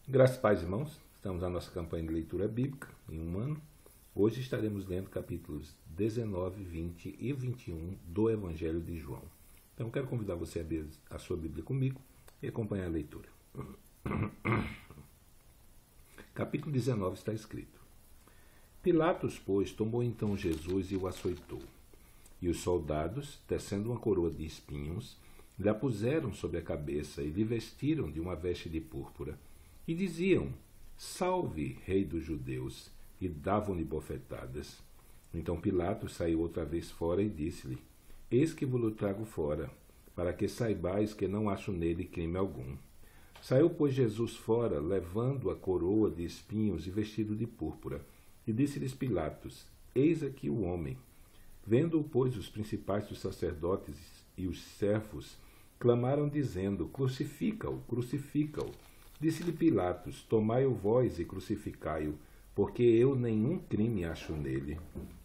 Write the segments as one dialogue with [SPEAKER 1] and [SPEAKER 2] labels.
[SPEAKER 1] Graças, pais e irmãos, estamos na nossa campanha de leitura bíblica em um ano. Hoje estaremos lendo capítulos 19, 20 e 21 do Evangelho de João. Então quero convidar você a abrir a sua Bíblia comigo e acompanhar a leitura. Capítulo 19 está escrito: Pilatos, pois, tomou então Jesus e o açoitou. E os soldados, tecendo uma coroa de espinhos, lhe a puseram sobre a cabeça e lhe vestiram de uma veste de púrpura. E diziam: Salve, Rei dos Judeus! E davam-lhe bofetadas. Então Pilatos saiu outra vez fora e disse-lhe: Eis que vos trago fora, para que saibais que não acho nele crime algum. Saiu, pois, Jesus fora, levando a coroa de espinhos e vestido de púrpura. E disse-lhes Pilatos: Eis aqui o homem. Vendo-o, pois, os principais dos sacerdotes e os servos clamaram, dizendo: Crucifica-o, crucifica-o. Disse-lhe Pilatos: Tomai-o vós e crucificai-o, porque eu nenhum crime acho nele.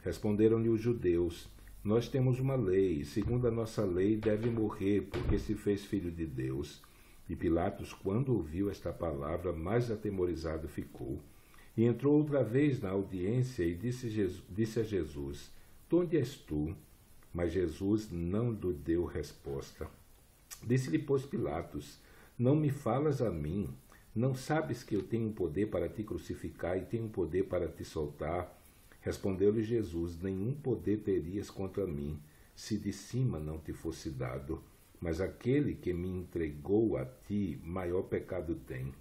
[SPEAKER 1] Responderam-lhe os judeus: Nós temos uma lei, e segundo a nossa lei deve morrer, porque se fez filho de Deus. E Pilatos, quando ouviu esta palavra, mais atemorizado ficou. E entrou outra vez na audiência e disse a Jesus: De onde és tu? Mas Jesus não lhe deu resposta. Disse-lhe, pois, Pilatos: Não me falas a mim? Não sabes que eu tenho poder para te crucificar e tenho poder para te soltar? Respondeu-lhe Jesus: Nenhum poder terias contra mim, se de cima não te fosse dado. Mas aquele que me entregou a ti, maior pecado tem.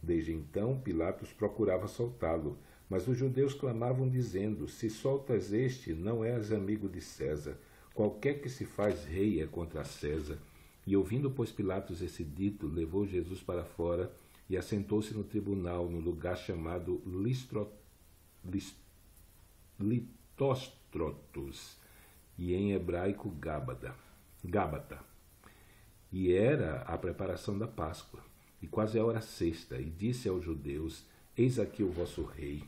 [SPEAKER 1] Desde então, Pilatos procurava soltá-lo, mas os judeus clamavam, dizendo: Se soltas este, não és amigo de César. Qualquer que se faz rei é contra César. E ouvindo, pois, Pilatos esse dito, levou Jesus para fora e assentou-se no tribunal, no lugar chamado Litóstrotos, e em hebraico Gábata. E era a preparação da Páscoa, e quase a hora sexta, e disse aos judeus: Eis aqui o vosso rei.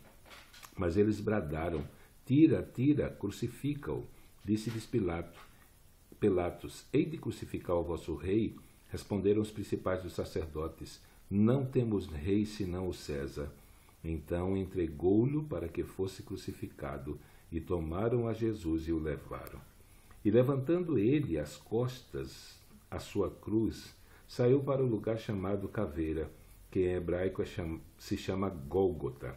[SPEAKER 1] Mas eles bradaram: Tira, tira, crucifica-o. Disse-lhes Pilatos: Hei de crucificar o vosso rei? Responderam os principais dos sacerdotes: Não temos rei senão o César. Então entregou-lhe para que fosse crucificado, e tomaram a Jesus e o levaram. E levantando ele as costas a sua cruz, saiu para o lugar chamado Caveira, que em hebraico se chama Gólgota,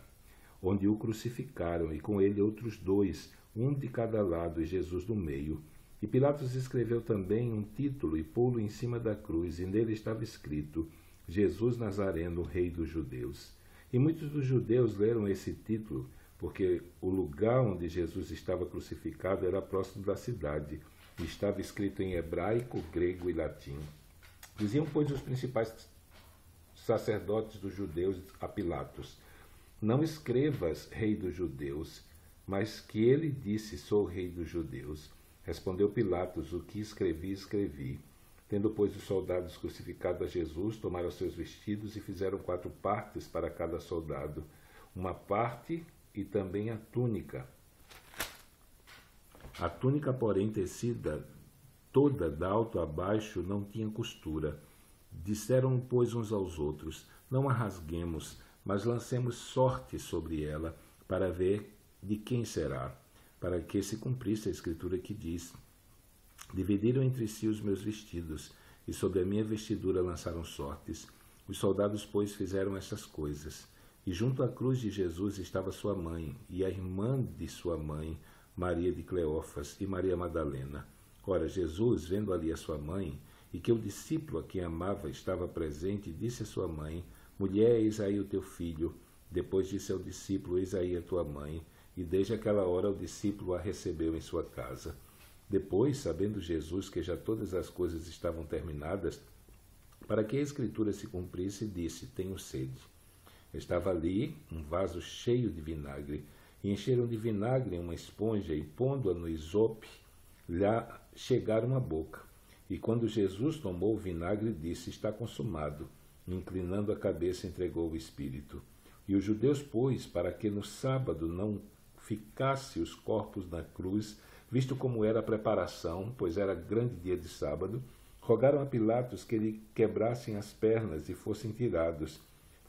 [SPEAKER 1] onde o crucificaram, e com ele outros dois, um de cada lado e Jesus no meio. E Pilatos escreveu também um título e pô-lo em cima da cruz, e nele estava escrito: Jesus Nazareno, Rei dos Judeus. E muitos dos judeus leram esse título, porque o lugar onde Jesus estava crucificado era próximo da cidade, e estava escrito em hebraico, grego e latim. Diziam, pois, os principais sacerdotes dos judeus a Pilatos: Não escrevas Rei dos Judeus, mas que ele disse: Sou Rei dos Judeus. Respondeu Pilatos: O que escrevi, escrevi. Tendo, pois, os soldados crucificado a Jesus, tomaram seus vestidos e fizeram 4 partes para cada soldado, uma parte e também a túnica. A túnica, porém, tecida toda de alto a baixo, não tinha costura. Disseram, pois, uns aos outros: Não a rasguemos, mas lancemos sorte sobre ela, para ver de quem será, para que se cumprisse a escritura que diz: Dividiram entre si os meus vestidos, e sobre a minha vestidura lançaram sortes. Os soldados, pois, fizeram estas coisas. E junto à cruz de Jesus estava sua mãe, e a irmã de sua mãe, Maria de Cleófas, e Maria Madalena. Ora, Jesus, vendo ali a sua mãe, e que o discípulo a quem amava estava presente, disse a sua mãe: Mulher, eis aí o teu filho. Depois disse ao discípulo: Eis aí a tua mãe. E desde aquela hora o discípulo a recebeu em sua casa. Depois, sabendo Jesus que já todas as coisas estavam terminadas, para que a escritura se cumprisse, disse: Tenho sede. Estava ali um vaso cheio de vinagre, e encheram de vinagre uma esponja, e pondo-a no isope, lhe chegaram à boca. E quando Jesus tomou o vinagre, disse: Está consumado. Inclinando a cabeça, entregou o Espírito. E os judeus, pois, para que no sábado não ficasse os corpos na cruz, visto como era a preparação, pois era grande dia de sábado, rogaram a Pilatos que lhe quebrassem as pernas e fossem tirados.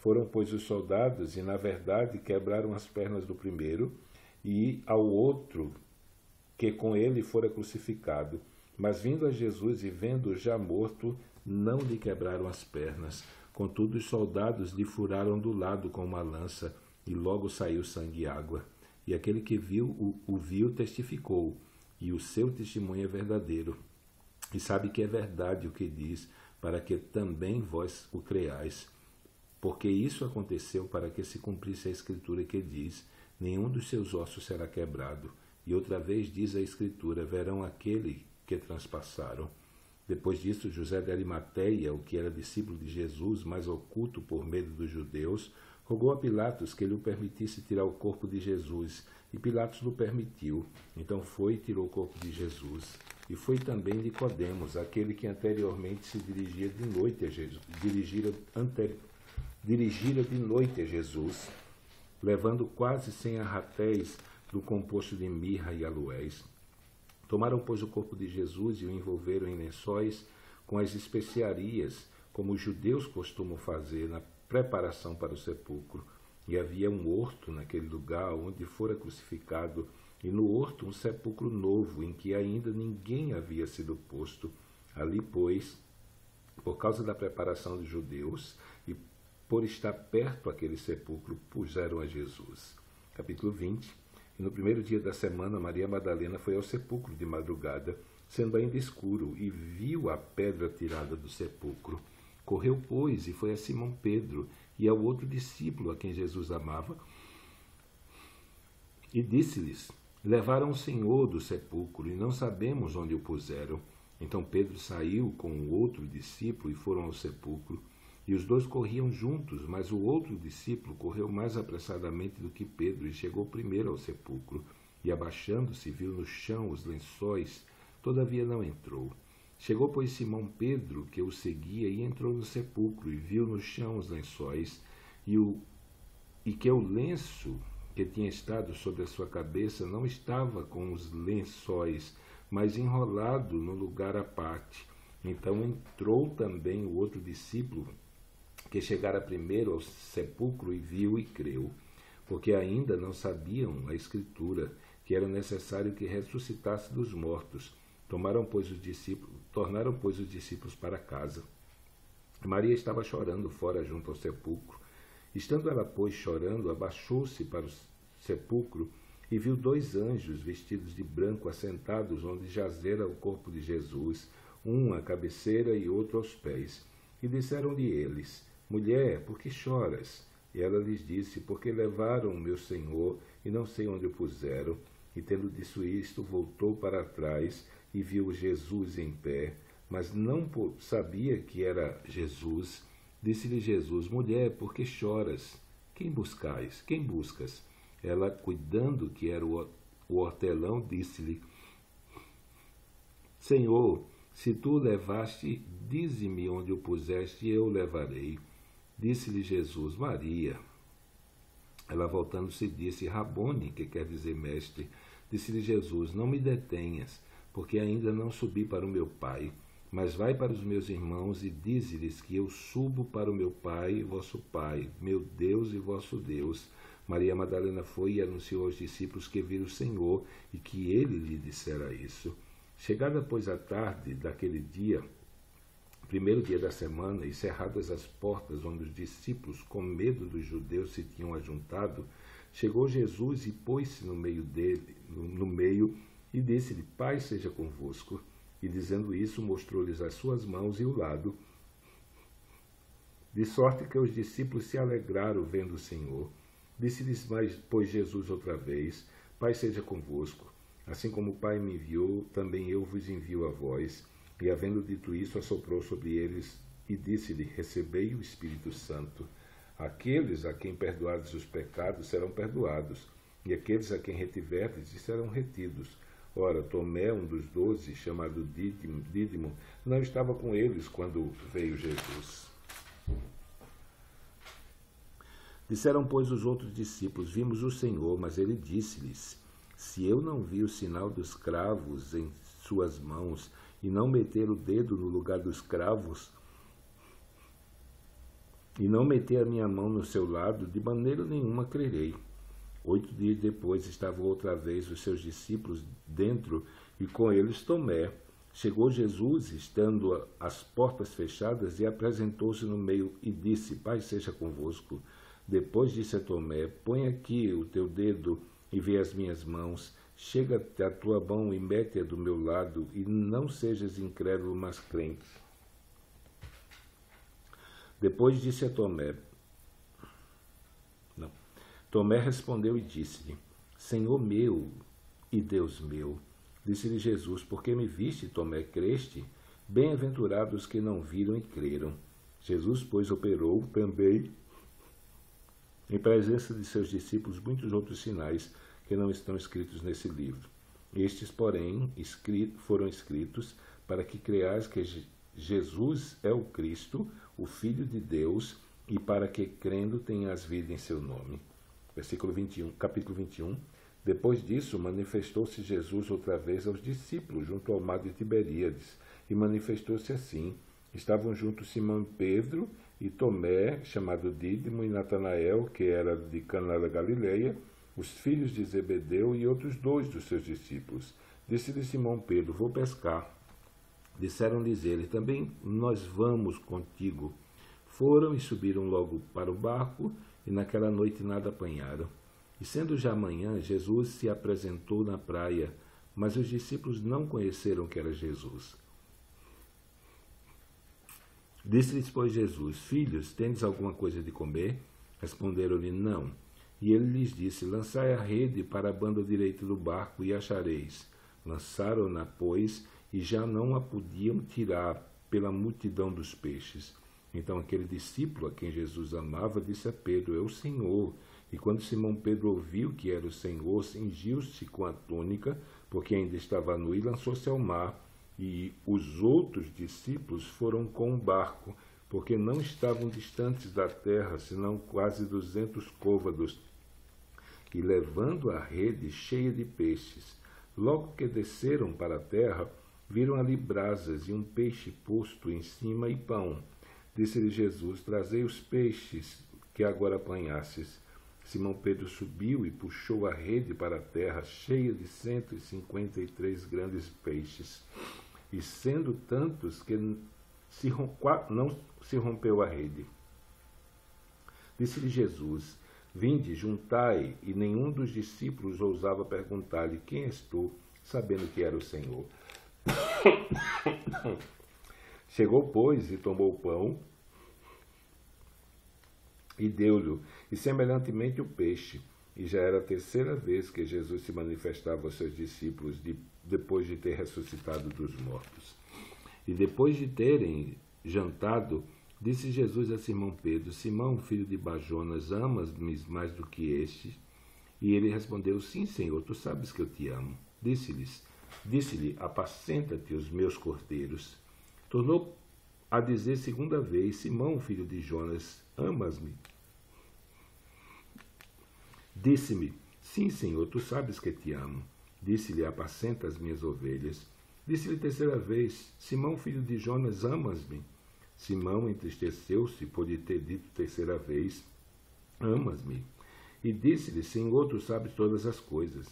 [SPEAKER 1] Foram, pois, os soldados, e, na verdade, quebraram as pernas do primeiro, e ao outro, que com ele fora crucificado. Mas, vindo a Jesus e vendo-o já morto, não lhe quebraram as pernas. Contudo, os soldados lhe furaram do lado com uma lança, e logo saiu sangue e água. E aquele que o viu testificou, e o seu testemunho é verdadeiro. E sabe que é verdade o que diz, para que também vós o creais. Porque isso aconteceu para que se cumprisse a Escritura que diz: nenhum dos seus ossos será quebrado. E outra vez diz a Escritura: verão aquele que transpassaram. Depois disso, José de Arimateia, o que era discípulo de Jesus, mas oculto por medo dos judeus, rogou a Pilatos que lhe permitisse tirar o corpo de Jesus, e Pilatos lhe permitiu. Então foi e tirou o corpo de Jesus. E foi também Nicodemos, aquele que anteriormente se dirigia de noite a Jesus, dirigira de noite a Jesus, levando quase 100 arratéis do composto de mirra e aloés. Tomaram, pois, o corpo de Jesus e o envolveram em lençóis com as especiarias, como os judeus costumam fazer na preparação para o sepulcro. E havia um horto naquele lugar onde fora crucificado, e no horto um sepulcro novo, em que ainda ninguém havia sido posto. Ali, pois, por causa da preparação dos judeus, e por estar perto aquele sepulcro, puseram a Jesus. Capítulo 20. E no primeiro dia da semana, Maria Madalena foi ao sepulcro de madrugada, sendo ainda escuro, e viu a pedra tirada do sepulcro. Correu, pois, e foi a Simão Pedro e ao outro discípulo a quem Jesus amava, e disse-lhes: levaram o Senhor do sepulcro, e não sabemos onde o puseram. Então Pedro saiu com o outro discípulo e foram ao sepulcro. E os dois corriam juntos, mas o outro discípulo correu mais apressadamente do que Pedro e chegou primeiro ao sepulcro. E abaixando-se, viu no chão os lençóis, todavia não entrou. Chegou, pois, Simão Pedro, que o seguia, e entrou no sepulcro, e viu no chão os lençóis, e que o lenço que tinha estado sobre a sua cabeça não estava com os lençóis, mas enrolado no lugar à parte. Então entrou também o outro discípulo, que chegara primeiro ao sepulcro, e viu e creu, porque ainda não sabiam a Escritura, que era necessário que ressuscitasse dos mortos. Tornaram, pois, os discípulos para casa. Maria estava chorando fora junto ao sepulcro. Estando ela, pois, chorando, abaixou-se para o sepulcro e viu 2 anjos vestidos de branco assentados onde jazera o corpo de Jesus, um à cabeceira e outro aos pés. E disseram-lhe eles: mulher, por que choras? E ela lhes disse: porque levaram o meu Senhor e não sei onde o puseram. E tendo dito isto, voltou para trás e viu Jesus em pé, mas não sabia que era Jesus. Disse-lhe Jesus: mulher, por que choras? Quem buscais? Quem buscas? Ela, cuidando que era o hortelão, disse-lhe: Senhor, se tu o levaste, dize-me onde o puseste, e eu o levarei. Disse-lhe Jesus: Maria. Ela, voltando-se, disse: Rabone, que quer dizer mestre. Disse-lhe Jesus: não me detenhas, porque ainda não subi para o meu Pai. Mas vai para os meus irmãos e dize-lhes que eu subo para o meu Pai e vosso Pai, meu Deus e vosso Deus. Maria Madalena foi e anunciou aos discípulos que viram o Senhor e que ele lhe dissera isso. Chegada, pois, a tarde daquele dia, primeiro dia da semana, e cerradas as portas onde os discípulos, com medo dos judeus, se tinham ajuntado, chegou Jesus e pôs-se no meio e disse-lhe: Pai seja convosco. E dizendo isso, mostrou-lhes as suas mãos e o lado, de sorte que os discípulos se alegraram vendo o Senhor. Disse-lhes, pois, Jesus outra vez: Pai seja convosco. Assim como o Pai me enviou, também eu vos envio a vós. E havendo dito isso, assoprou sobre eles e disse-lhe: Recebei o Espírito Santo. Aqueles a quem perdoardes os pecados serão perdoados, e aqueles a quem retiverdes serão retidos. Ora, Tomé, um dos 12, chamado Dídimo, não estava com eles quando veio Jesus. Disseram, pois, os outros discípulos: Vimos o Senhor. Mas ele disse-lhes: Se eu não vi o sinal dos cravos em suas mãos, e não meter o dedo no lugar dos cravos, e não meter a minha mão no seu lado, de maneira nenhuma crerei. 8 dias depois estavam outra vez os seus discípulos dentro e com eles Tomé. Chegou Jesus, estando as portas fechadas, e apresentou-se no meio e disse: Pai seja convosco. Depois disse a Tomé: Põe aqui o teu dedo e vê as minhas mãos. Chega-te a tua mão e mete-a do meu lado, e não sejas incrédulo, mas crente. Depois disse a Tomé: Tomé respondeu e disse-lhe: Senhor meu e Deus meu. Disse-lhe Jesus: Por que me viste, Tomé, creste? Bem-aventurados os que não viram e creram. Jesus, pois, operou também em presença de seus discípulos muitos outros sinais que não estão escritos nesse livro. Estes, porém, foram escritos para que creais que Jesus é o Cristo, o Filho de Deus, e para que, crendo, tenhas vida em seu nome. Versículo 21, capítulo 21. Depois disso, manifestou-se Jesus outra vez aos discípulos, junto ao mar de Tiberíades, e manifestou-se assim. Estavam juntos Simão e Pedro, e Tomé, chamado Dídimo, e Natanael, que era de Caná da Galileia, os filhos de Zebedeu e outros 2 dos seus discípulos. Disse-lhe Simão Pedro: Vou pescar. Disseram-lhes ele: Também nós vamos contigo. Foram e subiram logo para o barco, e naquela noite nada apanharam. E sendo já manhã, Jesus se apresentou na praia, mas os discípulos não conheceram que era Jesus. Disse-lhes, pois, Jesus: Filhos, tendes alguma coisa de comer? Responderam-lhe: Não. E ele lhes disse: Lançai a rede para a banda direita do barco e achareis. Lançaram-na, pois, e já não a podiam tirar pela multidão dos peixes. Então aquele discípulo a quem Jesus amava disse a Pedro: É o Senhor. E quando Simão Pedro ouviu que era o Senhor, cingiu-se com a túnica, porque ainda estava nu, e lançou-se ao mar. E os outros discípulos foram com o barco, porque não estavam distantes da terra, senão quase 200 côvados, e levando a rede cheia de peixes. Logo que desceram para a terra, viram ali brasas e um peixe posto em cima e pão. Disse-lhe Jesus: Trazei os peixes que agora apanhastes. Simão Pedro subiu e puxou a rede para a terra, cheia de 153 grandes peixes, e sendo tantos que não se rompeu a rede. Disse-lhe Jesus: Vinde, juntai, e nenhum dos discípulos ousava perguntar-lhe: Quem és tu? Sabendo que era o Senhor. Chegou, pois, e tomou o pão, e deu-lhe, e semelhantemente o peixe. E já era a terceira vez que Jesus se manifestava aos seus discípulos, depois de ter ressuscitado dos mortos. E depois de terem jantado, disse Jesus a Simão Pedro: Simão, filho de Bajonas, amas-me mais do que estes? E ele respondeu: Sim, Senhor, tu sabes que eu te amo. Disse-lhe: Apacenta-te os meus cordeiros. Tornou a dizer segunda vez: Simão, filho de Jonas, amas-me? Disse-me: Sim, Senhor, tu sabes que te amo. Disse-lhe: Apacenta as minhas ovelhas. Disse-lhe terceira vez: Simão, filho de Jonas, amas-me? Simão entristeceu-se por lhe ter dito terceira vez: Amas-me? E disse-lhe: Senhor, tu sabes todas as coisas.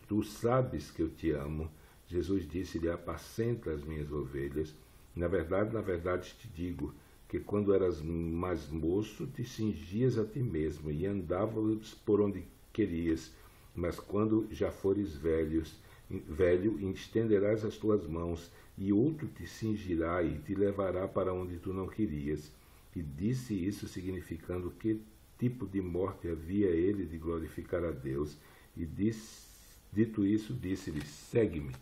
[SPEAKER 1] Tu sabes que eu te amo. Jesus disse-lhe: Apacenta as minhas ovelhas. Na verdade te digo que quando eras mais moço, te cingias a ti mesmo e andavas por onde querias. Mas quando já fores velho, estenderás as tuas mãos, e outro te cingirá e te levará para onde tu não querias. E disse isso significando que tipo de morte havia ele de glorificar a Deus. E dito isso, disse-lhe: Segue-me.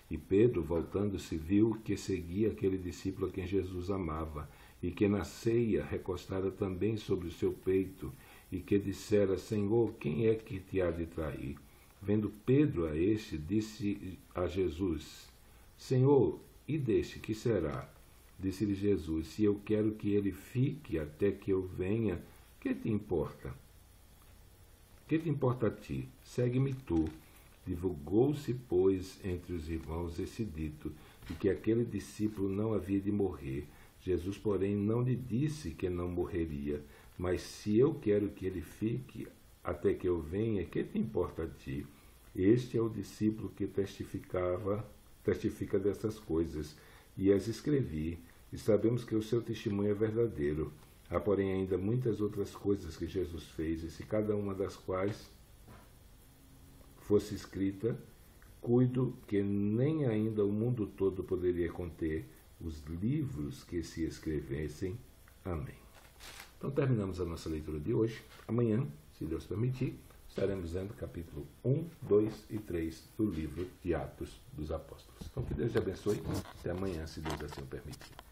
[SPEAKER 1] E Pedro, voltando-se, viu que seguia aquele discípulo a quem Jesus amava, e que na ceia recostara também sobre o seu peito, e que dissera: Senhor, quem é que te há de trair? Vendo Pedro a este, disse a Jesus: Senhor, e deste que será? Disse-lhe Jesus: Se eu quero que ele fique até que eu venha, que te importa? Que te importa a ti? Segue-me tu. Divulgou-se, pois, entre os irmãos esse dito, de que aquele discípulo não havia de morrer. Jesus, porém, não lhe disse que não morreria, mas se eu quero que ele fique até que eu venha, que te importa a ti? Este é o discípulo que testifica dessas coisas, e as escrevi, e sabemos que o seu testemunho é verdadeiro. Há, porém, ainda muitas outras coisas que Jesus fez, e se cada uma das quais fosse escrita, cuido que nem ainda o mundo todo poderia conter os livros que se escrevessem. Amém. Então terminamos a nossa leitura de hoje. Amanhã, se Deus permitir, estaremos lendo capítulo 1, 2 e 3 do livro de Atos dos Apóstolos. Então que Deus te abençoe. Até amanhã, se Deus assim o permitir.